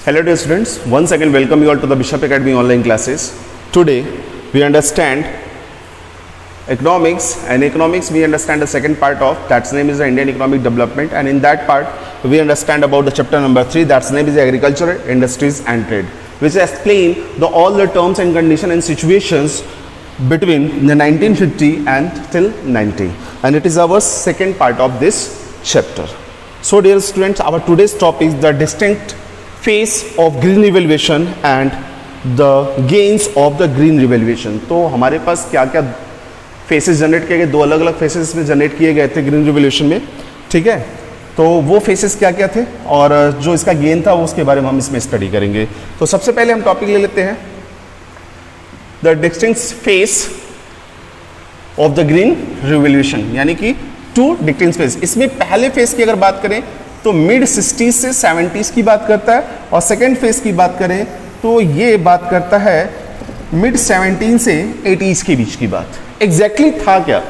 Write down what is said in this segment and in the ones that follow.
Hello dear students, once again welcome you all to the Bishop Academy online classes. Today we understand economics, and economics we understand the second part of, that's name is the Indian economic development, and in that part we understand about the chapter number 3, that's name is the agriculture, industries and trade, which explain all the terms and conditions and situations between the 1950 and till 90, and it is our second part of this chapter. So dear students, our today's topic is the distinct phase of green revaluation and the gains of the green revaluation. तो हमारे पास क्या क्या faces generate किए गए, दो अलग अलग faces इसमें जनरेट किए गए थे ग्रीन रिवोल्यूशन में, ठीक है. तो वो फेसेस क्या क्या थे और जो इसका गेन था उसके बारे में हम इसमें स्टडी करेंगे. तो सबसे पहले हम टॉपिक ले लेते हैं the distinct face of the green revolution, यानी कि टू डिस्टिंक्ट फेस. इसमें पहले फेस की अगर बात करें तो मिड 60s से 70s की बात करता है, और सेकेंड फेज की बात करें तो ये बात करता है मिड 17 से 80s के बीच की बात. एग्जैक्टली था क्या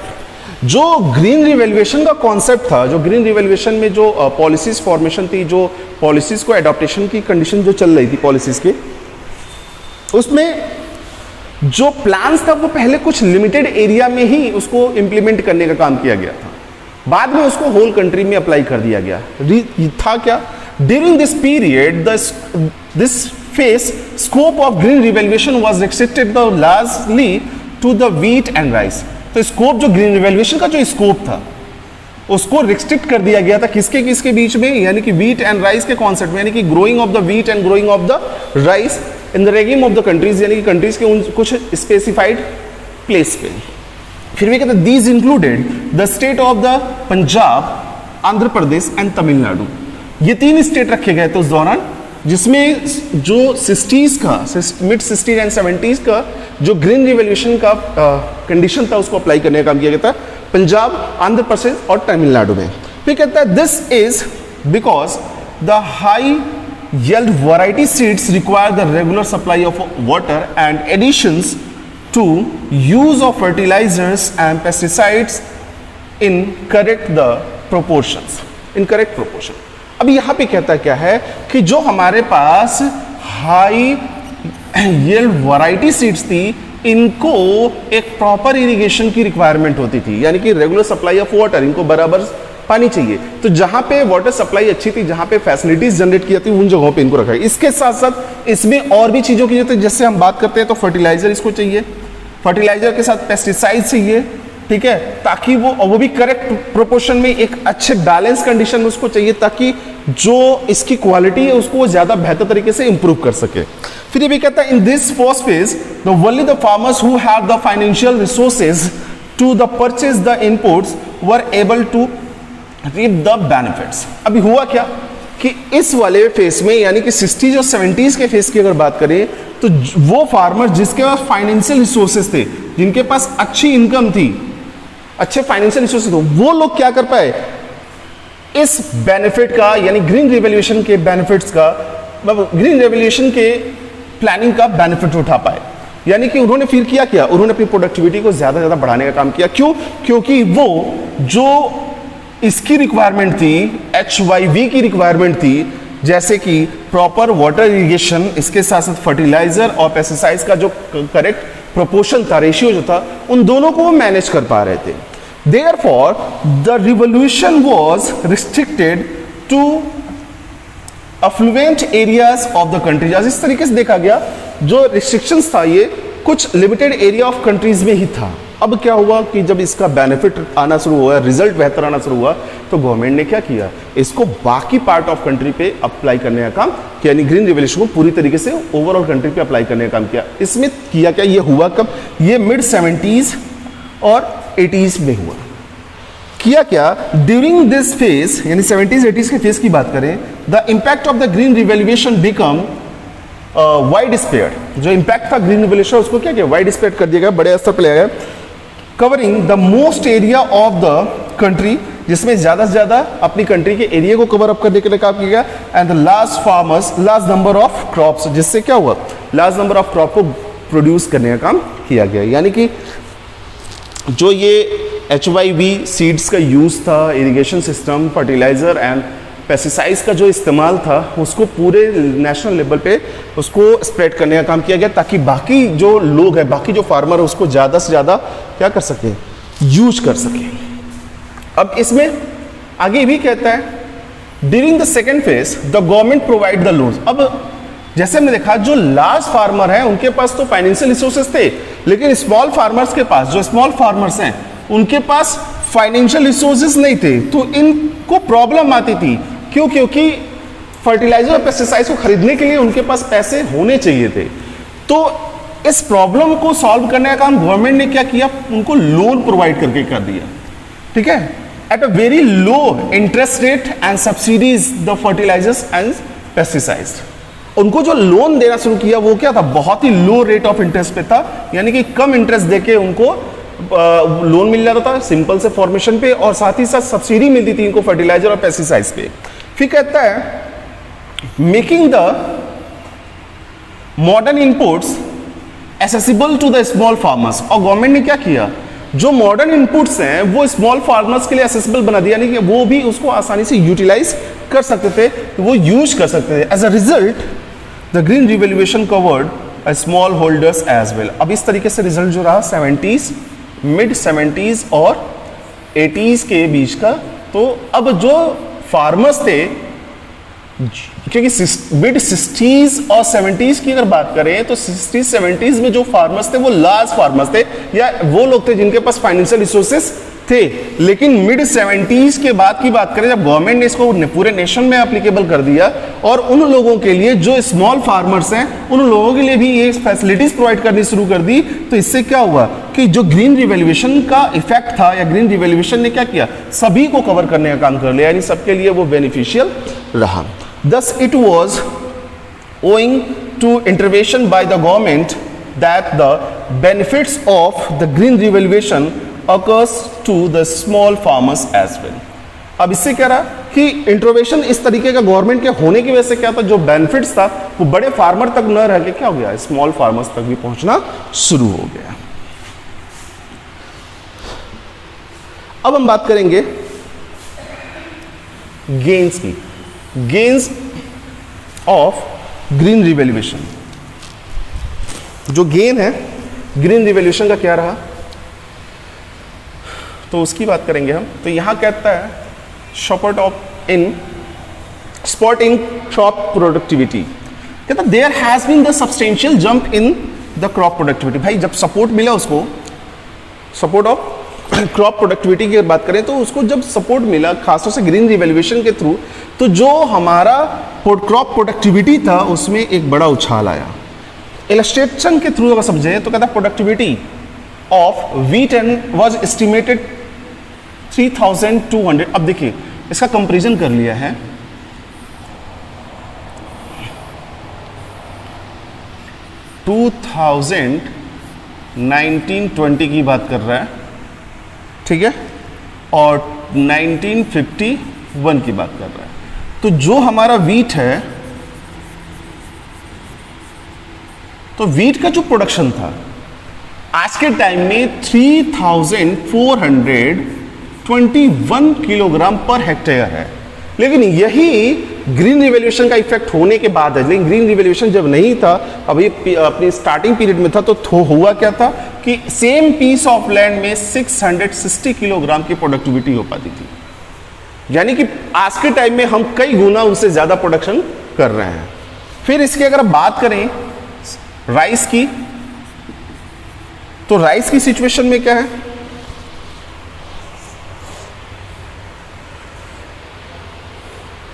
जो ग्रीन रिवैल्यूएशन का कॉन्सेप्ट था, जो ग्रीन रिवैल्यूएशन में जो पॉलिसीज फॉर्मेशन थी, जो पॉलिसीज को एडॉप्टेशन की कंडीशन जो चल रही थी पॉलिसीज के, उसमें जो प्लान्स था वो पहले कुछ लिमिटेड एरिया में ही उसको इंप्लीमेंट करने का काम किया गया था, बाद में उसको होल कंट्री में अप्लाई कर दिया गया था. क्या during this period this phase scope of green revolution was restricted largely to the wheat and rice. तो स्कोप जो ग्रीन रिवैल्यूएशन का जो स्कोप था उसको रिस्ट्रिक्ट कर दिया गया था किसके किसके बीच में, यानी कि व्हीट एंड राइस के कॉन्सेप्ट में, यानी कि growing of the wheat and growing of the rice in the regime of the countries, यानी कि कंट्रीज के उन कुछ स्पेसिफाइड प्लेस पे. फिर भी कहते हैं these included the state of the Punjab, Andhra Pradesh and Tamil Nadu. ये तीन स्टेट रखे गए थे उस दौरान, जिसमें जो 60s का मिड 60s एंड 70s का जो ग्रीन रिवोल्यूशन का कंडीशन था उसको अप्लाई करने का काम किया गया था पंजाब, आंध्र प्रदेश और तमिलनाडु में. फिर कहता है this is because the high yield variety seeds require the regular supply of water and additions to use of fertilizers and pesticides in correct proportion. अब यहाँ पे कहता क्या है कि जो हमारे पास हाई yield variety seeds थी, इनको एक प्रॉपर इरिगेशन की रिक्वायरमेंट होती थी, यानी कि रेगुलर सप्लाई ऑफ वाटर, इनको बराबर पानी चाहिए. तो जहां पे वाटर सप्लाई अच्छी थी, जहां पे फैसिलिटीज जनरेट की जाती उन जगहों पे इनको रखा है. इसके साथ साथ इसमें और भी चीजों की जरूरत है, जैसे हम बात करते हैं तो फर्टिलाइजर इसको चाहिए, फर्टिलाइजर के साथ पेस्टिसाइड चाहिए, ठीक है, ताकि वो भी करेक्ट प्रोपोर्शन में एक अच्छे बैलेंस कंडीशन में उसको चाहिए, ताकि जो इसकी क्वालिटी है उसको वो ज्यादा बेहतर तरीके से इंप्रूव कर सके. फिर ये भी कहता है in this first phase the only the farmers who have the financial resources to the purchase the inputs were able to reap the benefits. अभी हुआ क्या कि इस वाले फेस में, यानी कि 60s और 70s के फेस की अगर बात करें तो वो फार्मर जिसके पास फाइनेंशियल रिसोर्सेज थे, जिनके पास अच्छी इनकम थी, अच्छे फाइनेंशियल रिसोर्सेज थे, वो लोग क्या कर पाए, इस बेनिफिट का, यानी ग्रीन रिवोल्यूशन के बेनिफिट्स का, ग्रीन रिवोल्यूशन के प्लानिंग का बेनिफिट उठा पाए. यानी कि उन्होंने फिर क्या, उन्होंने अपनी प्रोडक्टिविटी को ज्यादा बढ़ाने का काम किया. क्यों? क्योंकि वो जो इसकी रिक्वायरमेंट थी, HYV की रिक्वायरमेंट थी, जैसे कि प्रॉपर वाटर इरिगेशन, इसके साथ साथ फर्टिलाइजर और पेस्टिसाइड्स का जो करेक्ट प्रोपोर्शन था, रेशियो जो था, उन दोनों को वो मैनेज कर पा रहे थे. Therefore the revolution was restricted to affluent areas of the countries. इस तरीके से देखा गया जो रिस्ट्रिक्शंस था ये कुछ लिमिटेड एरिया ऑफ कंट्रीज में ही था. अब क्या हुआ कि जब इसका बेनिफिट आना शुरू हुआ, रिजल्ट बेहतर आना शुरू हुआ, तो गवर्नमेंट ने क्या किया, इसको बाकी पार्ट ऑफ कंट्री पे अप्लाई करने का काम किया, यानी ग्रीन रिवोल्यूशन को पूरी तरीके से ओवरऑल कंट्री पे अप्लाई करने का काम किया. इसमें किया क्या, ये हुआ कब, ये मिड 70s और 80s में हुआ. किया क्या, ड्यूरिंग दिस फेज, यानी 70s 80s के फेज की बात करें, the impact of the green revolution become wide spread. जो इम्पैक्ट था ग्रीन रिवोल्यूशन उसको क्या किया, वाइड स्प्रेड कर दिया गया, बड़े स्तर पर ले गया, covering the most area of the country, जिसमें ज्यादा से ज्यादा अपनी कंट्री के एरिया को कवर अप करने के लिए काम किया गया, and the large number of crops, जिससे क्या हुआ, लार्ज नंबर ऑफ क्रॉप को प्रोड्यूस करने का काम किया गया. यानी कि जो ये HYV सीड्स का यूज था, irrigation system, fertiliser and pesticides का जो इस्तेमाल था उसको पूरे नेशनल लेवल पे उसको स्प्रेड करने का काम किया गया, ताकि बाकी जो लोग हैं, बाकी जो फार्मर है, उसको ज़्यादा से ज़्यादा क्या कर सके, यूज कर सके। अब इसमें आगे भी कहता है during the second phase the government provide the loans. अब जैसे हमने देखा जो लार्ज फार्मर है उनके पास तो फाइनेंशियल रिसोर्सेज थे, लेकिन स्मॉल फार्मर्स के पास, जो स्मॉल फार्मर्स हैं उनके पास फाइनेंशियल रिसोर्सेज नहीं थे, तो इनको प्रॉब्लम आती थी। क्यों? क्योंकि फर्टिलाइजर और पेस्टिसाइड्स को खरीदने के लिए उनके पास पैसे होने चाहिए थे। तो इस प्रॉब्लम को सॉल्व करने का काम गवर्नमेंट ने क्या किया, उनको लोन प्रोवाइड करके कर दिया। ठीक है, at a very low interest rate and subsidies the fertilisers and pesticides. उनको जो लोन देना शुरू किया वो क्या था, बहुत ही लो रेट ऑफ इंटरेस्ट पे था, यानी कि कम इंटरेस्ट देके उनको लोन मिल जाता था सिंपल से फॉर्मेशन पे, और साथ ही साथ सब्सिडी मिलती थी इनको फर्टिलाइजर और पेस्टिसाइड्स पे। फिर कहता है making the modern inputs accessible to the small farmers. और गवर्नमेंट ने क्या किया, जो मॉडर्न इनपुट्स हैं वो स्मॉल फार्मर्स के लिए एसेसिबल बना दिया, यानी कि वो भी उसको आसानी से यूटिलाइज कर सकते थे, वो यूज कर सकते थे। As a result the green revolution covered small holders as well. अब इस तरीके से रिजल्ट जो रहा 70s, मिड 70s और 80s के बीच का, तो अब जो फार्मर्स थे, क्योंकि मिड 60s और 70s की अगर बात करें तो 60s 70s में जो फार्मर्स थे वो लार्ज फार्मर्स थे, या वो लोग थे जिनके पास फाइनेंशियल रिसोर्सेस थे। लेकिन मिड 70s के बाद की बात करें, जब गवर्नमेंट ने इसको पूरे नेशन में एप्लीकेबल कर दिया, और उन लोगों के लिए जो स्मॉल फार्मर्स हैं उन लोगों के लिए भी ये फैसिलिटीज प्रोवाइड करनी शुरू कर दी, तो इससे क्या हुआ कि जो ग्रीन रिवोल्यूशन का इफेक्ट था, या ग्रीन रिवोल्यूशन ने क्या किया, सभी को कवर करने का काम कर लिया, यानी सबके लिए वो बेनिफिशियल रहा। Thus it was owing to intervention by the government that the benefits of the green revolution occurs to the small farmers as well. अब इससे क्या रहा कि इंटरवेंशन इस तरीके का गवर्नमेंट के होने की वजह से क्या था, जो बेनिफिट्स था वो बड़े फार्मर तक न रह के क्या हो गया, स्मॉल फार्मर्स तक भी पहुंचना शुरू हो गया। अब हम बात करेंगे गेन्स की, गेन्स ऑफ ग्रीन रिवोल्यूशन। जो गेन है ग्रीन रिवोल्यूशन का क्या रहा, तो उसकी बात करेंगे हम। तो यहां कहता है सपोर्ट इन क्रॉप प्रोडक्टिविटी, कहता there has been the substantial jump in the crop productivity. भाई जब सपोर्ट मिला उसको, सपोर्ट ऑफ क्रॉप प्रोडक्टिविटी की बात करें तो उसको जब सपोर्ट मिला खासतौर से ग्रीन रिवोल्यूशन के थ्रू, तो जो हमारा क्रॉप प्रोडक्टिविटी था उसमें एक बड़ा उछाल आया। इलस्ट्रेशन के थ्रू अगर समझे तो कहता productivity of wheat and was estimated 3200। अब देखिए इसका कंपैरिजन कर लिया है, टू 1920 की बात कर रहा है, ठीक है, और 1951 की बात कर रहा है। तो जो हमारा वीट है, तो वीट का जो प्रोडक्शन था आज के टाइम में 3421 किलोग्राम पर हेक्टेयर है। लेकिन यही ग्रीन रिवोल्यूशन का इफेक्ट होने के बाद है। लेकिन ग्रीन रिवोल्यूशन जब नहीं था, अभी अपनी स्टार्टिंग पीरियड में था, तो हुआ क्या था कि सेम पीस ऑफ लैंड में 660 किलोग्राम की प्रोडक्टिविटी हो पाती थी, यानी कि आज के टाइम में हम कई गुना उनसे ज्यादा प्रोडक्शन कर रहे हैं। फिर इसकी अगर बात करें राइस की, तो राइस की सिचुएशन में क्या है,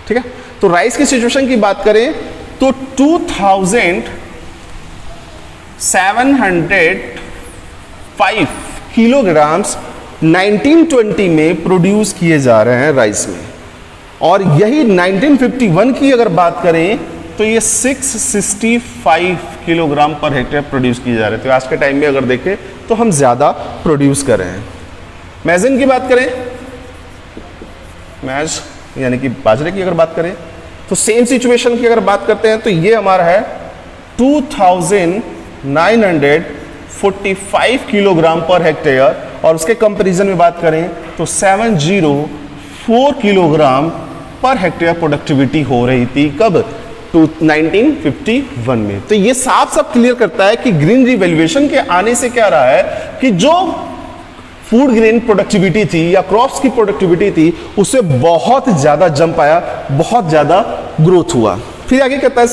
ठीक है, तो राइस की सिचुएशन की बात करें तो 2705 किलोग्राम्स 1920 में प्रोड्यूस किए जा रहे हैं राइस में, और यही 1951 की अगर बात करें तो ये 665 किलोग्राम पर हेक्टेयर प्रोड्यूस किए जा रहे थे। तो आज के टाइम में अगर देखें तो हम ज़्यादा प्रोड्यूस कर रहे हैं। मैजिन की बात करें, मैज यानी कि बाजरे की अगर बात करें तो सेम सिचुएशन की अगर बात करते हैं तो ये हमारा है 2945 किलोग्राम पर हेक्टेयर, और उसके कंपैरिजन में बात करें तो 704 किलोग्राम पर हेक्टेयर प्रोडक्टिविटी हो रही थी कब? 1951 में। तो ये साफ साफ क्लियर करता है कि ग्रीन रिवैल्यूएशन के आने से क्या रहा है कि जो फूड ग्रेन प्रोडक्टिविटी थी या क्रॉप्स की प्रोडक्टिविटी थी उससे बहुत ज्यादा जंप आया, बहुत ज्यादा ग्रोथ हुआ। फिर आगे कहता है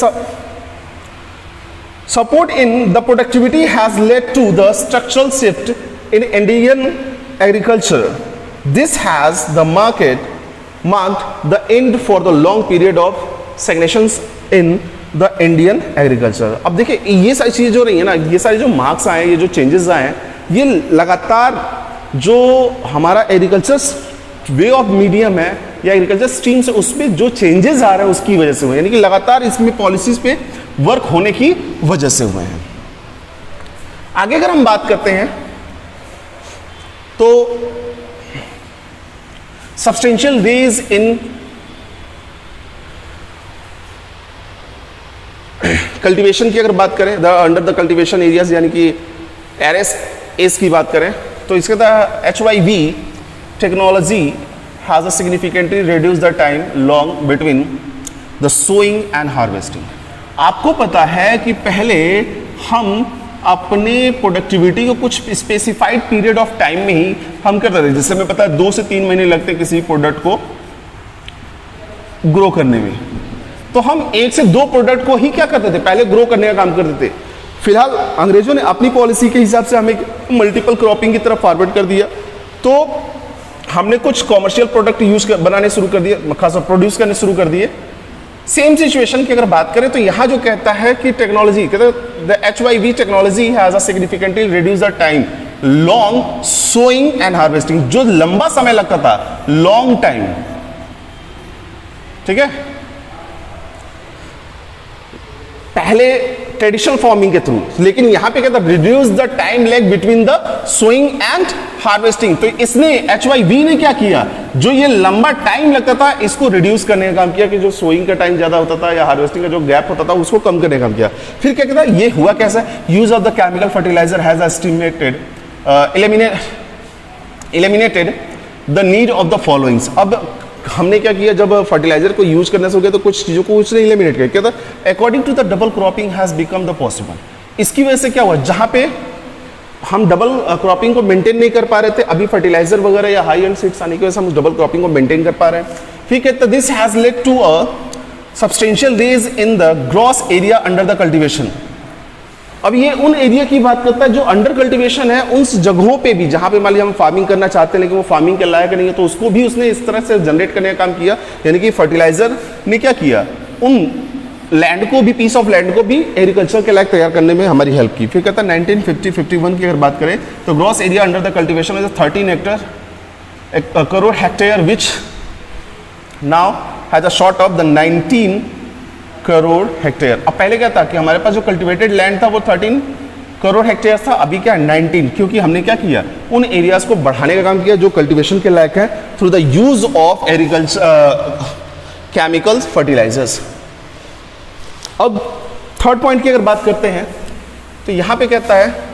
support in the productivity has led to the structural shift in Indian agriculture. This has the marked the end for the long period of stagnations in the Indian agriculture। अब देखिए ये सारी चीजें जो रही है ना, ये सारे जो मार्क्स आए, ये जो चेंजेस आए, ये लगातार जो हमारा एग्रीकल्चर वे ऑफ मीडियम है या एग्रीकल्चर स्ट्रीम से उसमें जो चेंजेस आ रहे हैं उसकी वजह से हुए, यानी कि लगातार इसमें पॉलिसीज पे वर्क होने की वजह से हुए हैं। आगे अगर हम बात करते हैं तो सब्सटेंशियल रेज इन कल्टीवेशन की अगर बात करें, अंडर द कल्टीवेशन एरियाज यानी कि RSS की बात करें तो इसके तहत HYV technology has a significantly reduce the time long between the sowing and harvesting. आपको पता है कि पहले हम अपने प्रोडक्टिविटी को कुछ स्पेसिफाइड पीरियड ऑफ टाइम में ही हम करते थे, जिससे हमें पता है 2 से 3 महीने लगते किसी प्रोडक्ट को ग्रो करने में। तो हम 1 से 2 प्रोडक्ट को ही क्या करते थे, पहले ग्रो करने का काम करते थे। फिलहाल अंग्रेजों ने अपनी पॉलिसी के हिसाब से हमें मल्टीपल क्रॉपिंग की तरफ फॉरवर्ड कर दिया, तो हमने कुछ कॉमर्शियल प्रोडक्ट बनाने शुरू कर दिए, खासकर प्रोड्यूस करने शुरू कर दिए। सेम सिचुएशन की अगर बात करें तो यहां जो कहता है कि टेक्नोलॉजी कहते हैं the HYV technology has a significantly reduce the time long sowing and harvesting. जो लंबा समय लगता था, लॉन्ग टाइम, ठीक है, पहले ट्रेडिशनल फार्मिंग के थ्रू, लेकिन यहां पे कहता है reduce the time lag between the sowing and harvesting. तो इसने HYV ने क्या किया, जो ये लंबा टाइम लगता था इसको रिड्यूस करने का काम किया, कि जो सोइंग का टाइम ज्यादा होता था या हार्वेस्टिंग का जो गैप होता था उसको कम करने का काम किया। फिर क्या कहता है, ये हुआ कैसा, use of the chemical fertiliser has estimated eliminated the need of the fallowings. अब हमने क्या किया, जब फर्टिलाइजर को यूज करने से हो गया तो कुछ चीजों को उसने एलिमिनेट किया। क्या था, according to the double cropping has become the possible. इसकी वजह से क्या हुआ, जहां पे हम डबल क्रॉपिंग को मेंटेन नहीं कर पा रहे थे, अभी फर्टिलाइजर वगैरह या हाई एंड सीड्स आने की वजह से हम डबल क्रॉपिंग को मेंटेन कर पा रहे हैं। फिर कहते हैं this has led to a substantial raise in the gross area under the cultivation. अब ये उन एरिया की बात करता है जो अंडर कल्टीवेशन है, उन जगहों पे भी जहां पे मान लिया हम फार्मिंग करना चाहते हैं लेकिन वो फार्मिंग के लायक नहीं है, तो उसको भी उसने इस तरह से जनरेट करने का काम किया। यानी कि फर्टिलाइजर ने क्या किया, उन लैंड को भी, पीस ऑफ लैंड को भी एग्रीकल्चर के लायक तैयार करने में हमारी हेल्प की। फिर कहता है 1950-51 की अगर बात करें तो gross area under the cultivation is 13 crore hectare which now has a short of the 19 crore hectare. अब पहले क्या था कि हमारे पास जो कल्टीवेटेड लैंड था वो 13 करोड़ हेक्टेयर था, अभी क्या 19, क्योंकि हमने क्या किया, उन एरियाज को बढ़ाने का काम किया जो कल्टीवेशन के लायक है through the use of agriculture chemicals fertilisers. अब थर्ड पॉइंट की अगर बात करते हैं तो यहां पे कहता है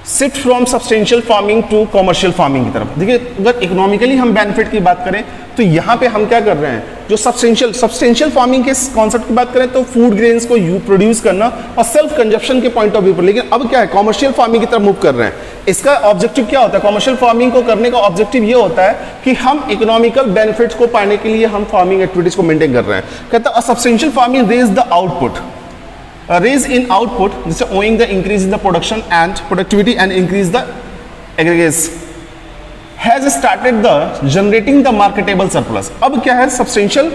shift from substantial farming to commercial farming की तरफ। देखिए अगर इकोनॉमिकली हम बेनिफिट की बात करें तो यहाँ पे हम क्या कर रहे हैं, जो सब्सटेंशियल फार्मिंग के कॉन्सेप्ट की बात करें तो फूड ग्रेन्स को प्रोड्यूस करना और सेल्फ कंजप्शन के पॉइंट ऑफ व्यू पर, लेकिन अब क्या है, कॉमर्शियल फार्मिंग की तरफ मूव कर रहे हैं। इसका ऑब्जेक्टिव क्या होता है, कॉमर्शियल फार्मिंग को करने का ऑब्जेक्टिव ये होता है कि हम इकोनॉमिकल बेनिफिट्स को पाने के लिए हम फार्मिंग एक्टिविटीज को मेंटेन कर रहे हैं। कहता है substantial farming raise the output, raise in output, this is owing the increase in the production and productivity and increase the aggregates, has started the generating the marketable surplus। अब क्या है, substantial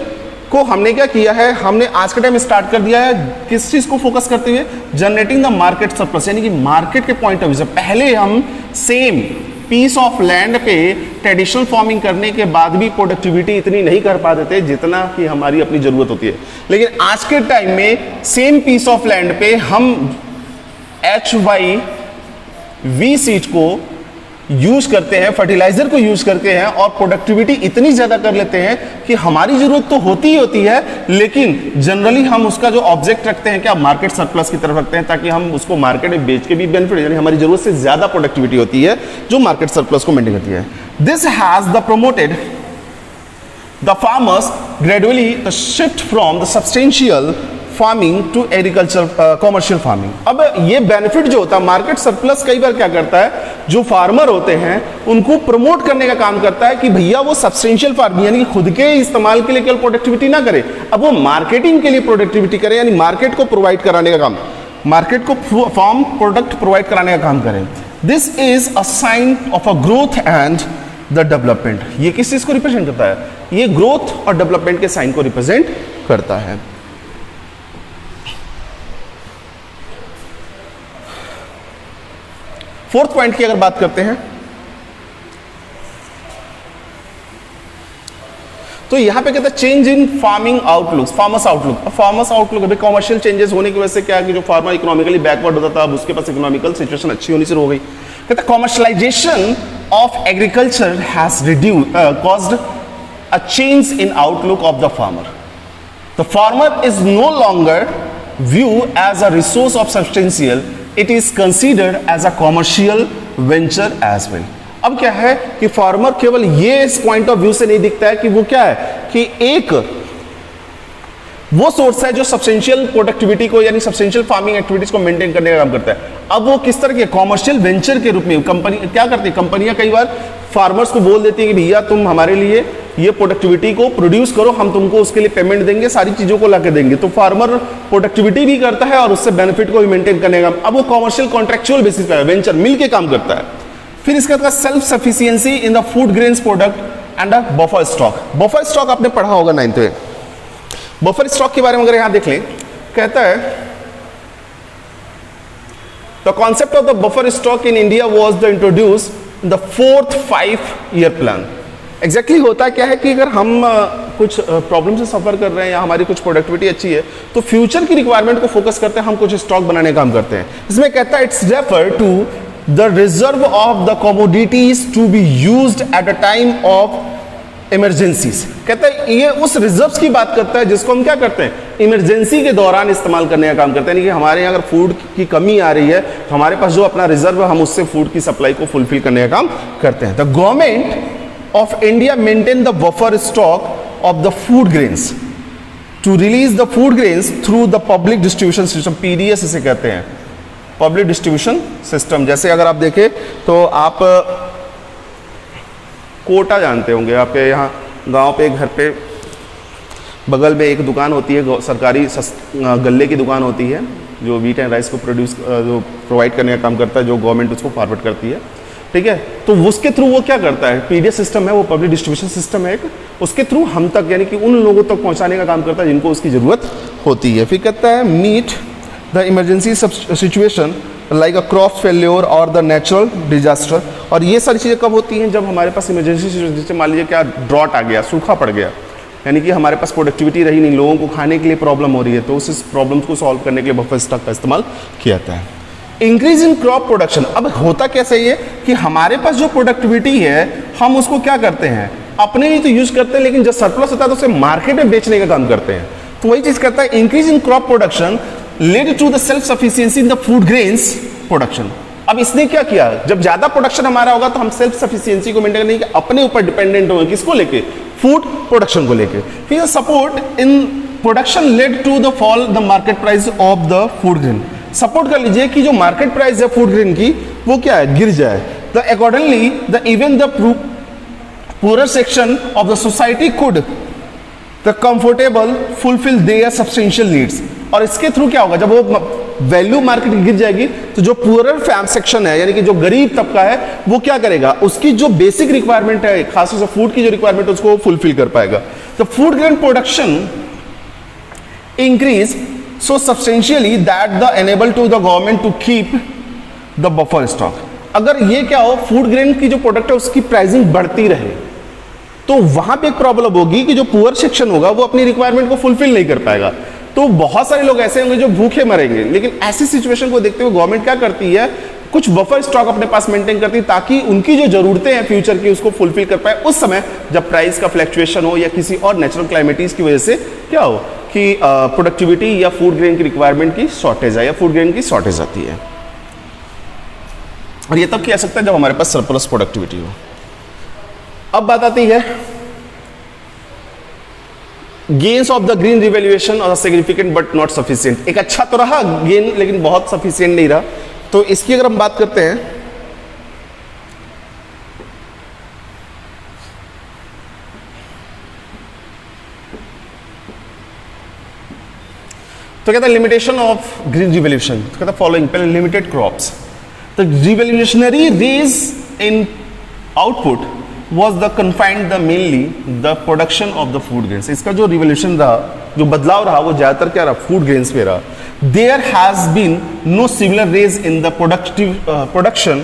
को हमने क्या किया है, हमने आज के टाइम स्टार्ट कर दिया है किस चीज को फोकस करते हुए, जनरेटिंग द मार्केट सरप्लस, यानी कि मार्केट के पॉइंट ऑफ व्यू से पहले हम सेम पीस ऑफ लैंड पे ट्रेडिशनल फार्मिंग करने के बाद भी प्रोडक्टिविटी इतनी नहीं कर पाते थे जितना कि हमारी अपनी जरूरत होती है, लेकिन आज के टाइम में सेम पीस ऑफ लैंड पे हम HYV सीड को यूज करते हैं, फर्टिलाइजर को यूज करते हैं और प्रोडक्टिविटी इतनी ज्यादा कर लेते हैं कि हमारी जरूरत तो होती ही होती है, लेकिन जनरली हम उसका जो ऑब्जेक्ट रखते हैं क्या, मार्केट सरप्लस की तरफ रखते हैं, ताकि हम उसको मार्केट में बेच के भी बेनिफिट, यानी हमारी जरूरत से ज्यादा प्रोडक्टिविटी होती है जो मार्केट सरप्लस को मेंटेन करती है। This has the promoted the farmers gradually the shift from the substantial farming to agriculture commercial farming. अब ये बेनिफिट जो होता है मार्केट सरप्लस कई बार क्या करता है, जो फार्मर होते हैं उनको प्रमोट करने का काम करता है कि भैया वो सब्सटेंशियल फार्मिंग यानी कि खुद के इस्तेमाल के लिए केवल प्रोडक्टिविटी ना करे, अब वो मार्केटिंग के लिए प्रोडक्टिविटी करे, यानी मार्केट को प्रोवाइड कराने का काम, मार्केट को फार्म प्रोडक्ट प्रोवाइड कराने का काम करें। This is a sign of a growth and the development. ये किस चीज को रिप्रेजेंट करता है, ये ग्रोथ और डेवलपमेंट के साइन को रिप्रेजेंट करता है। फोर्थ पॉइंट की अगर बात करते हैं तो यहां पे कहता है change in farming outlook, farmers outlook. Farmers outlook अभी कॉमर्शियल चेंजेस होने की वजह से क्या है कि जो फार्मर इकोनॉमिकली बैकवर्ड होता था अब उसके पास इकोनॉमिकल सिचुएशन अच्छी होनी शुरू हो गई। कहता है commercialisation of agriculture has caused a change in outlook of the farmer. The farmer is no longer view as a resource of substantial, it is considered as a commercial venture as well. अब क्या है कि farmer केवल ये इस point of view से नहीं दिखता है कि वो क्या है कि एक वो सोर्स है जो सब्सटेंशियल प्रोडक्टिविटी को यानी सब्सटेंशियल फार्मिंग एक्टिविटीज को मेंटेन करने का काम करता है। अब वो किस तरह के कॉमर्शियल वेंचर के रूप में कंपनी क्या करती है, कंपनियां कई बार फार्मर्स को बोल देती है कि भैया तुम हमारे लिए ये प्रोडक्टिविटी को प्रोड्यूस करो, हम तुमको उसके लिए पेमेंट देंगे, सारी चीजों को लाके देंगे। तो फार्मर प्रोडक्टिविटी भी करता है और उससे बेनिफिट को भी मेंटेन करने का, अब वो कॉमर्शियल कॉन्ट्रेक्चुअल बेसिस पे वेंचर मिल के काम करता है। फिर इसके बाद self sufficiency in the food grains product and a buffer stock. Buffer stock आपने पढ़ा होगा 9th में। बफर स्टॉक के बारे में अगर यहां देख लें, कहता है the concept of the buffer stock in India was the introduce the 4th 5-year plan. Exactly होता क्या है कि अगर हम कुछ प्रॉब्लम से सफर कर रहे हैं या हमारी कुछ प्रोडक्टिविटी अच्छी है तो फ्यूचर की रिक्वायरमेंट को फोकस करते हैं, हम कुछ स्टॉक बनाने का काम करते हैं। इसमें कहता है it's refer to the reserve of the commodities to be used at a time of emergencies. कहता है ये उस रिजर्व्स की बात करता है जिसको हम क्या करते हैं, इमरजेंसी के दौरान इस्तेमाल करने का काम करते हैं। यानी कि हमारे यहाँ अगर फूड की कमी आ रही है तो हमारे पास जो अपना रिजर्व है हम उससे फूड की सप्लाई को फुलफिल करने का काम करते हैं। The government of India maintain the buffer stock of the food grains to release the food grains through the public distribution system, PDS इसे कहते हैं, public distribution system। जैसे अगर आप देखें तो आप कोटा जानते होंगे, आपके यहाँ गांव पे घर पे बगल में एक दुकान होती है सरकारी गल्ले की दुकान होती है जो व्हीट एंड राइस को जो प्रोवाइड करने का काम करता है, जो गवर्नमेंट उसको फॉरवर्ड करती है, ठीक है। तो उसके थ्रू वो क्या करता है, पीडीएस सिस्टम है, वो पब्लिक डिस्ट्रीब्यूशन सिस्टम है एक, उसके थ्रू हम तक यानी कि उन लोगों तक पहुंचाने का काम करता है जिनको उसकी जरूरत होती है। फिर कहता है meet the emergency situation like a crop failure और द नेचुरल डिजास्टर। और ये सारी चीज़ें कब होती हैं, जब हमारे पास इमरजेंसी सिचुएशन, जैसे मान लीजिए क्या ड्रॉट आ गया, सूखा पड़ गया, यानी कि हमारे पास प्रोडक्टिविटी रही नहीं, लोगों को खाने के लिए प्रॉब्लम हो रही है, तो उस प्रॉब्लम को सॉल्व करने के लिए बफर स्टॉक का इस्तेमाल किया जाता है। Increase in crop production. अब होता कैसे ये कि हमारे पास जो प्रोडक्टिविटी है हम उसको क्या करते हैं, अपने लिए तो यूज करते हैं, लेकिन जब सरप्लस होता है तो उसे मार्केट में बेचने का काम करते हैं। तो वही चीज करता है, increase in crop production led to the self sufficiency in the food grains production. अब इसने क्या किया, जब ज्यादा प्रोडक्शन हमारा होगा तो हम सेल्फ सफिशिएंसी को मेंटेन करने के अपने ऊपर डिपेंडेंट होंगे, किसको लेके, फूड प्रोडक्शन को लेके। फिर support in production led to the fall the market price of the food grain. Support कर लीजिए कि जो मार्केट प्राइस है फूड ग्रेन की वो क्या है, गिर जाए। The accordingly the even the poor section of the society could the comfortable fulfil their substantial needs. और इसके थ्रू क्या होगा, जब वो वैल्यू मार्केट गिर जाएगी तो जो पुअरर फैम सेक्शन है यानी कि जो गरीब तबका है वो क्या करेगा, उसकी जो बेसिक रिक्वायरमेंट है, खासतौर से फूड की जो रिक्वायरमेंट है उसको फुलफिल कर पाएगा। तो food grain production increase so substantially that the enable to the government to keep the buffer stock। अगर ये क्या हो, फूड ग्रेन की जो प्रोडक्ट है उसकी प्राइसिंग बढ़ती रहे तो वहां पे एक प्रॉब्लम होगी कि जो पुअर सेक्शन होगा वो अपनी रिक्वायरमेंट को फुलफिल नहीं कर पाएगा, तो बहुत सारे लोग ऐसे होंगे जो भूखे मरेंगे। लेकिन ऐसी सिचुएशन को देखते हुए गवर्नमेंट क्या करती है, कुछ बफर स्टॉक अपने पास मेंटेन करती है ताकि उनकी जो जरूरतें हैं फ्यूचर की उसको फुलफिल कर पाए उस समय जब प्राइस का फ्लक्चुएशन हो या किसी और नेचुरल क्लाइमेटीज की वजह से क्या हो कि प्रोडक्टिविटी या फूड ग्रेन की रिक्वायरमेंट की शॉर्टेज है या फूड ग्रेन की शॉर्टेज आती है। और ये तब किया सकता है जब हमारे पास सरप्लस प्रोडक्टिविटी हो। अब बात आती है gains of the green revaluation और सिग्निफिकेंट बट नॉट सफिशिएंट। एक अच्छा तो रहा गेन लेकिन बहुत सफिशिएंट नहीं रहा। तो इसकी अगर हम बात करते हैं तो कहता है लिमिटेशन ऑफ ग्रीन रिवैल्यूएशन, तो कहता है फॉलोइंग, पहले limited crops, the revolutionary rise in output was the confined the mainly the production of the food grains। इसका जो रिवोल्यूशन रहा, जो बदलाव रहा, वो ज्यादातर क्या रहा, फूड ग्रेन्स पे रहा। There has been no similar raise in the production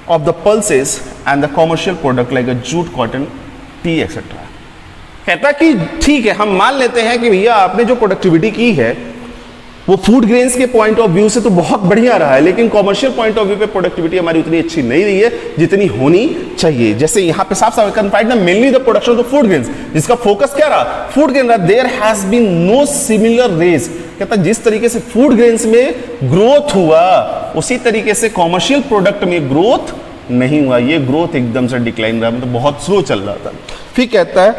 of the pulses and the commercial product like a jute, cotton, tea etc। कहता कि ठीक है, हम मान लेते हैं कि भैया आपने जो प्रोडक्टिविटी की है वो फूड ग्रेन्स के पॉइंट ऑफ व्यू से तो बहुत बढ़िया रहा है, लेकिन कॉमर्शियल पॉइंट ऑफ व्यू पे प्रोडक्टिविटी हमारी उतनी अच्छी नहीं रही है जितनी होनी चाहिए। जैसे यहाँ पे साफ साफ confined mainly the production of the food grains, जिसका फोकस क्या रहा, फूड ग्रेन रहा। There has been no similar raise, कहता जिस तरीके से फूड ग्रेन्स में ग्रोथ हुआ उसी तरीके से कॉमर्शियल प्रोडक्ट में ग्रोथ नहीं हुआ। ये ग्रोथ एकदम से डिक्लाइन रहा, मतलब बहुत स्लो चल रहा था। फिर कहता है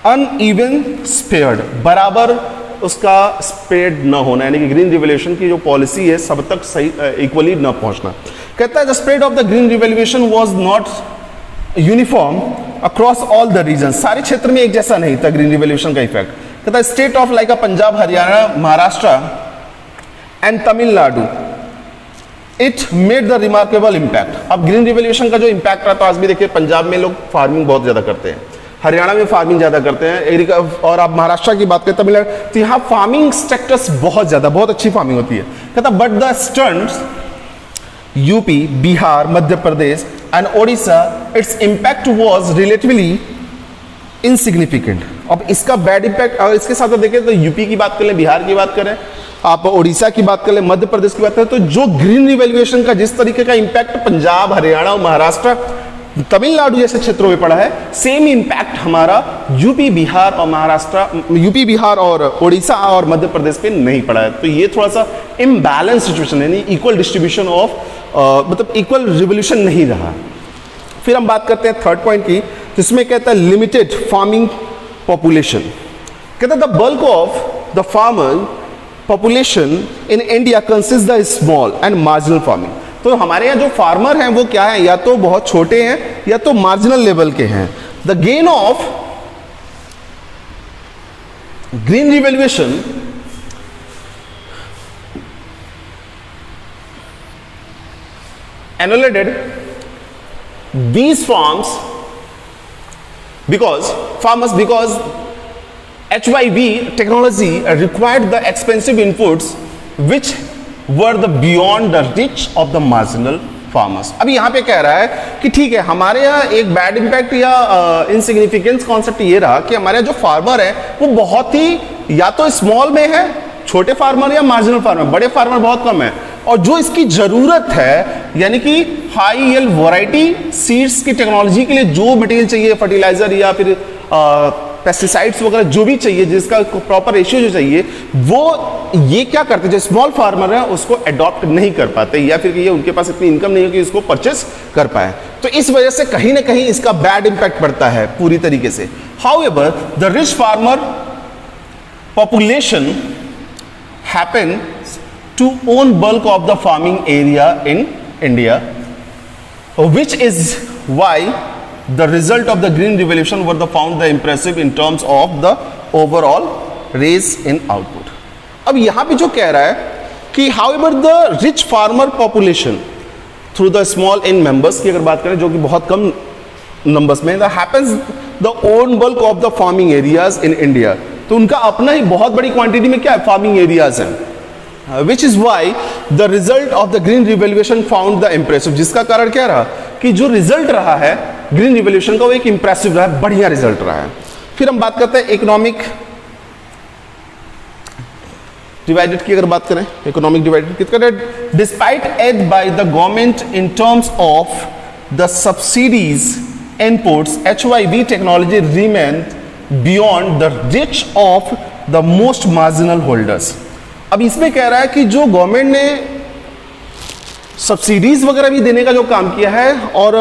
अनइवन स्पेयर्ड, बराबर उसका स्प्रेड न होना, यानी कि ग्रीन रिवैल्यूएशन की जो पॉलिसी है सब तक सही इक्वली न पहुंचना। कहता है the spread of the green revolution was not uniform across all the region, सारे क्षेत्र में एक जैसा नहीं था ग्रीन रिवैल्यूएशन का इफेक्ट। कहता है state of like Punjab, Haryana, Maharashtra and Tamil Nadu it made the remarkable impact. अब ग्रीन रिवैल्यूएशन का जो इम्पैक्ट रहा, तो आज भी देखिए पंजाब में लोग फार्मिंग बहुत ज्यादा करते हैं, हरियाणा में फार्मिंग ज्यादा करते हैं, और आप महाराष्ट्र की बात करें, तमिलनाडु, तो यहाँ फार्मिंग सेक्टर्स बहुत ज्यादा, बहुत अच्छी फार्मिंग होती है। कहता but the Sterns UP, Bihar, Madhya Pradesh and Odisha it's impact was relatively insignificant. अब इसका बैड इंपैक्ट अगर इसके साथ देखें तो यूपी की बात करें, बिहार की बात करें, आप ओडिशा की बात करें, मध्य प्रदेश की बात करें, तो जो ग्रीन रिवैल्यूएशन का जिस तरीके का इंपैक्ट पंजाब, हरियाणा और महाराष्ट्र, तमिलनाडु जैसे क्षेत्रों में पड़ा है, सेम इंपैक्ट हमारा यूपी, बिहार और महाराष्ट्र, यूपी, बिहार और ओडिशा और मध्य प्रदेश पे नहीं पड़ा है। तो ये थोड़ा सा इम्बैलेंस सिचुएशन है, यानी इक्वल डिस्ट्रीब्यूशन ऑफ मतलब इक्वल रिवोल्यूशन नहीं रहा। फिर हम बात करते हैं थर्ड पॉइंट की, जिसमें कहता है लिमिटेड फार्मिंग पॉपुलेशन। कहता है the bulk of the farmer population in India consist the small and marginal farming. तो हमारे यहाँ जो फार्मर हैं वो क्या है, या तो बहुत छोटे हैं या तो मार्जिनल लेवल के हैं। The gain of green revaluation annihilated these farms because HYV technology required the expensive inputs which were the beyond the reach of the marginal farmers। अभी यहाँ पे कह रहा है कि ठीक है, हमारे यहाँ एक बैड इंपैक्ट या इनसिग्निफिकेंस कॉन्सेप्ट ये रहा कि हमारे यहाँ जो फार्मर है वो बहुत ही या तो स्मॉल में है, छोटे फार्मर, या मार्जिनल फार्मर, बड़े फार्मर बहुत कम है। और जो इसकी जरूरत है, यानी कि हाई यील्ड वैरायटी सीड्स की टेक्नोलॉजी के लिए जो मटेरियल चाहिए, फर्टिलाइजर या फिर पेस्टिसाइड्स वगैरह जो भी चाहिए, जिसका प्रॉपर रेशियो जो चाहिए, वो ये क्या करते, जो स्मॉल फार्मर है उसको अडॉप्ट नहीं कर पाते, या फिर ये उनके पास इतनी इनकम नहीं है कि इसको परचेस कर पाए। तो इस वजह से कहीं ना कहीं इसका बैड इंपैक्ट पड़ता है पूरी तरीके से। However the rich farmer population happen to own bulk of the farming area in India, which is why the result of the green revolution were the found the impressive in terms of the overall raise in output। अब यहाँ पे जो कह रहा है कि however the rich farmer population through the small in members की अगर बात करें, जो कि बहुत कम नंबर्स में, that happens the own bulk of the farming areas in India, तो उनका अपना ही बहुत बड़ी क्वांटिटी में क्या है, फार्मिंग एरियाज हैं। Which is why the result of the green revolution found the impressive, जिसका कारण क्या रहा कि जो रिजल्ट रहा है ग्रीन रिवोल्यूशन का वो एक इंप्रेसिव रहा है, बढ़िया रिजल्ट रहा है। फिर हम बात करते हैं इकोनॉमिक डिवाइडेड की अगर बात करें, इकोनॉमिक डिवाइडेड कितना करें, despite aid by the government in terms of the subsidies inputs HYV technology remain beyond the reach of the most marginal holders. अब इसमें कह रहा है कि जो गवर्नमेंट ने सब्सिडीज वगैरह भी देने का जो काम किया है और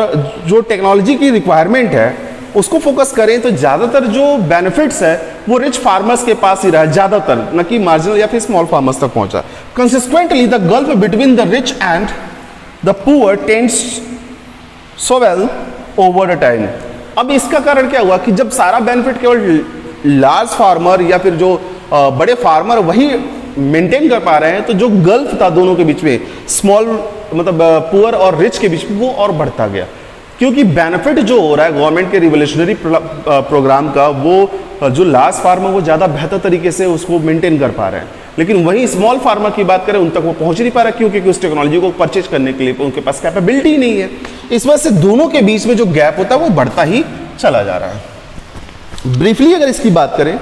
जो टेक्नोलॉजी की रिक्वायरमेंट है उसको फोकस करें तो ज्यादातर जो बेनिफिट्स है वो रिच फार्मर्स के पास ही रहा है ज्यादातर, न कि मार्जिनल या फिर स्मॉल फार्मर्स तक पहुंचा। Consequently the gulf between the rich and the poor tends so well over the time. अब इसका कारण क्या हुआ कि जब सारा बेनिफिट केवल लार्ज फार्मर या फिर जो बड़े फार्मर वही मेंटेन कर पा रहे हैं, तो जो गल्फ था दोनों के बीच में, स्मॉल मतलब पुअर और रिच के बीच में, वो और बढ़ता गया। क्योंकि बेनिफिट जो हो रहा है गवर्नमेंट के रिवोल्यूशनरी प्रोग्राम का, वो जो लार्ज फार्मर वो ज़्यादा बेहतर तरीके से उसको मेंटेन कर पा रहे हैं, लेकिन वही स्मॉल फार्मर की बात करें उन तक वो पहुंच नहीं पा रहा, क्योंकि उस टेक्नोलॉजी को परचेज करने के लिए उनके पास कैपेबिलिटी नहीं है। इस वजह से दोनों के बीच में जो गैप होता है वो बढ़ता ही चला जा रहा है। ब्रीफली अगर इसकी बात करें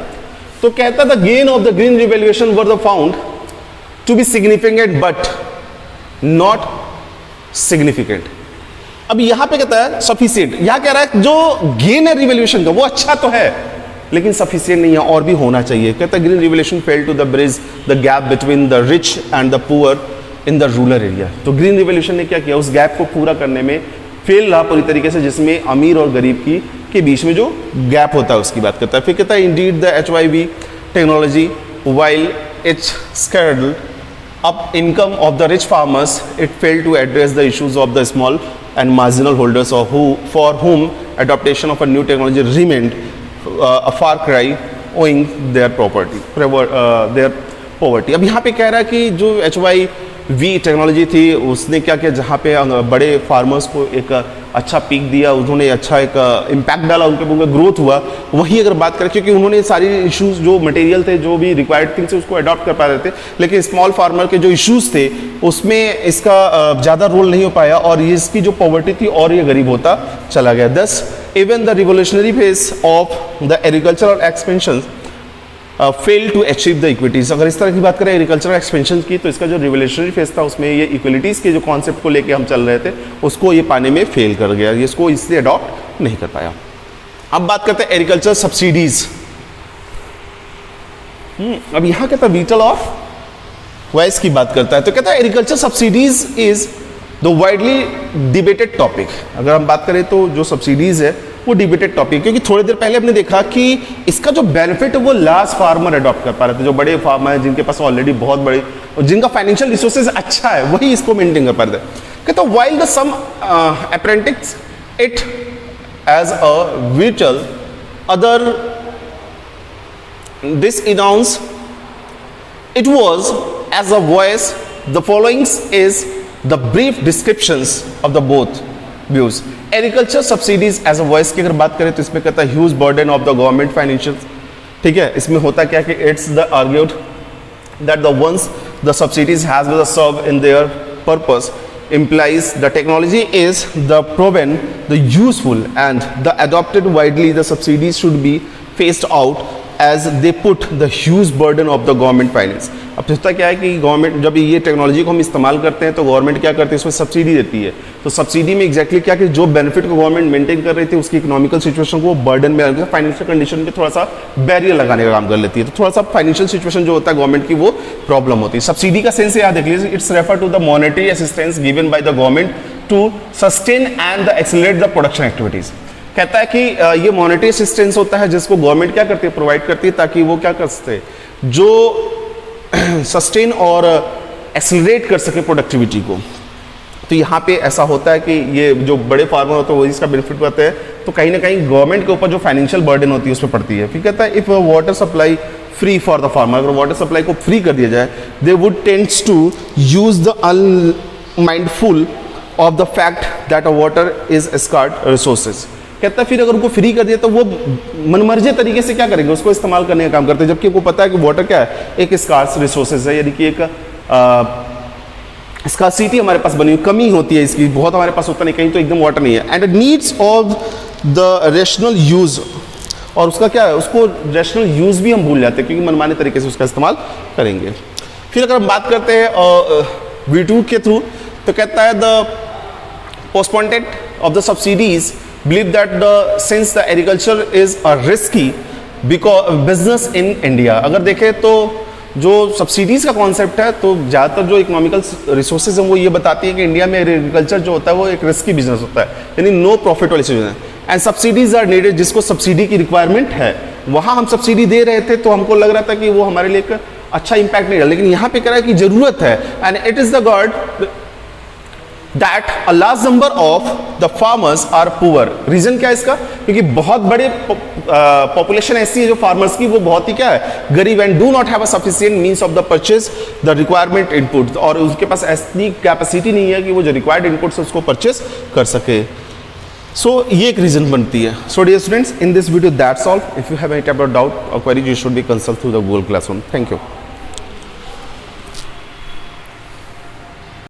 तो कहता the gain of the green revolution were the found to be significant but not significant. अब यहां पे कहता है सफिशिएंट, यहां कह रहा है जो गेन है रिवोल्यूशन का वो अच्छा तो है लेकिन सफिशिएंट नहीं है, और भी होना चाहिए। कहता है green revolution fail to the bridge the gap between the rich and the poor in the rural area. तो ग्रीन रिवोल्यूशन ने क्या किया, उस गैप को पूरा करने में फेल रहा पूरी तरीके से, जिसमें अमीर और गरीब की के बीच में जो गैप होता है उसकी बात करता है। फिर कहता है Indeed the HYV technology while it's scaled up income of the rich farmers, it failed to address the issues of the small and marginal holders or for whom adoption of a new technology remained a far cry owing their their poverty। अब यहाँ पे कह रहा है कि जो HYV technology थी उसने क्या किया, जहाँ पे बड़े फार्मर्स को एक अच्छा पीक दिया, उन्होंने अच्छा एक इम्पैक्ट डाला, उनके उनका ग्रोथ हुआ। वही अगर बात करें, क्योंकि उन्होंने सारी इश्यूज जो मटेरियल थे जो भी रिक्वायर्ड थिंग्स उसको अडॉप्ट कर पा रहे थे, लेकिन स्मॉल फार्मर के जो इश्यूज थे उसमें इसका ज़्यादा रोल नहीं हो पाया और इसकी जो पॉवर्टी थी और ये गरीब होता चला गया। Thus even the revolutionary phase of the agricultural expansion fail to achieve the equities. अगर इस तरह की बात करें एग्रीकल्चरल एक्सपेंशन की, तो इसका जो रिवोल्यूशनरी फेज था उसमें ये इक्वलिटीज़ के जो कॉन्सेप्ट को लेके हम चल रहे थे उसको ये पाने में फेल कर गया, इसको इसलिए अडॉप्ट नहीं कर पाया। अब बात करते हैं एग्रीकल्चर सब्सिडीज। अब यहाँ कहता है वीटल ऑफ वॉइस की बात करता है, तो कहता है agriculture subsidies is the widely debated topic. अगर हम बात करें तो जो सब्सिडीज है वो डिबेटेड टॉपिक, क्योंकि थोड़ी देर पहले हमने देखा कि इसका जो बेनिफिट है वो लार्ज फार्मर अडॉप्ट कर पा रहे थे, जो बड़े फार्मर हैं जिनके पास ऑलरेडी बहुत बड़े और जिनका फाइनेंशियल रिसोर्सेज अच्छा है वही इसको मेंटेन कर पा रहे थे। कहते while the some apprentice it as a vital other this denounce it was as a voice the followings is the brief descriptions of the both views. Agriculture subsidies as a voice की अगर बात करें तो इसमें कहता है huge burden of the government financial. ठीक है, इसमें होता क्या कि it's the argued that the once the subsidies has been serve in their purpose implies the technology is the proven the useful and the adopted widely the subsidies should be phased out as they put the huge burden of the government finance। अब सोचता क्या है कि government जब ये technology को हम इस्तेमाल करते हैं तो गवर्नमेंट क्या करती है, इसमें सब्सिडी देती है। तो सब्सिडी में एग्जैक्टली क्या कि जो बेनिफिट को गवर्नमेंट मेंटेन कर रही थी उसकी इकोनॉमिकल सिचुएशन को बर्डन में फाइनेंशियल कंडीशन में थोड़ा सा बैरियर लगाने का काम कर लेती है। तो थोड़ा सा फाइनेंशियल सिचुएशन जो होता है गवर्नमेंट की वो प्रॉब्लम होती है। सब्सिडी का सेंस यहाँ देख लीजिए, it's refer to the monetary assistance given by the government to sustain and the accelerate the production activities. कहता है कि ये मॉनेटरी असिस्टेंस होता है जिसको गवर्नमेंट क्या करती है, प्रोवाइड करती है, ताकि वो क्या कर सकते हैं, जो सस्टेन और एक्सेलरेट कर सके प्रोडक्टिविटी को। तो यहाँ पे ऐसा होता है कि ये जो बड़े फार्मर होते हैं वो इसका बेनिफिट पाते हैं, तो कहीं ना कहीं गवर्नमेंट के ऊपर जो फाइनेंशियल बर्डन होती है उस पर पड़ती है। फिर कहता है if water supply free for the farmer, अगर वाटर सप्लाई को फ्री कर दिया जाए, they would tends to use the unmindful of the fact that a water is scarce resources. कहता है फिर अगर उनको फ्री कर दिया तो वो मनमर्जी तरीके से क्या करेंगे, उसको इस्तेमाल करने का काम करते हैं, जबकि उनको पता है कि वाटर क्या है, एक स्कार्स रिसोर्सेज है, यानी कि एक स्कार्सिटी हमारे पास बनी हुई, कमी होती है इसकी, बहुत हमारे पास होता नहीं, कहीं तो एकदम वाटर नहीं है। And needs of the rational use, और उसका क्या है, उसको रेशनल यूज भी हम भूल जाते हैं क्योंकि मनमाने तरीके से उसका इस्तेमाल करेंगे। फिर अगर हम बात करते हैं V2 के थ्रू, तो कहता है the postponement of the subsidies believe that since the agriculture is a risky because business in India। अगर देखें तो जो सब्सिडीज़ का कॉन्सेप्ट है, तो ज़्यादातर जो इकोनॉमिकल रिसोर्सेज हैं वो ये बताती है कि इंडिया में एग्रीकल्चर जो होता है वो एक रिस्की बिजनेस होता है, यानी नो प्रॉफिट वाली चीज़ है। एंड सब्सिडीज आर नीडेड, जिसको सब्सिडी की रिक्वायरमेंट है, वहाँ हम सब्सिडी दे रहे थे तो हमको लग रहा था कि वो हमारे लिए एक अच्छा इंपैक्ट नहीं रहा, लेकिन यहाँ पे कह रहा है कि ज़रूरत है। And it is the god that a large number of the farmers are poor। Reason क्या है इसका? क्योंकि बहुत बड़े पॉपुलेशन ऐसी है जो फार्मर्स की वो बहुत ही क्या है, गरीब, and do not have a sufficient means of the purchase the requirement input, और उसके पास ऐसी कैपेसिटी नहीं है कि वो जो रिक्वायर्ड इनपुट्स उसको परचेज कर सके। सो ये एक रीजन बनती है। So dear students, in this video that's all. If you have any type of doubt और query, you should be consult through the Google classroom. Thank you.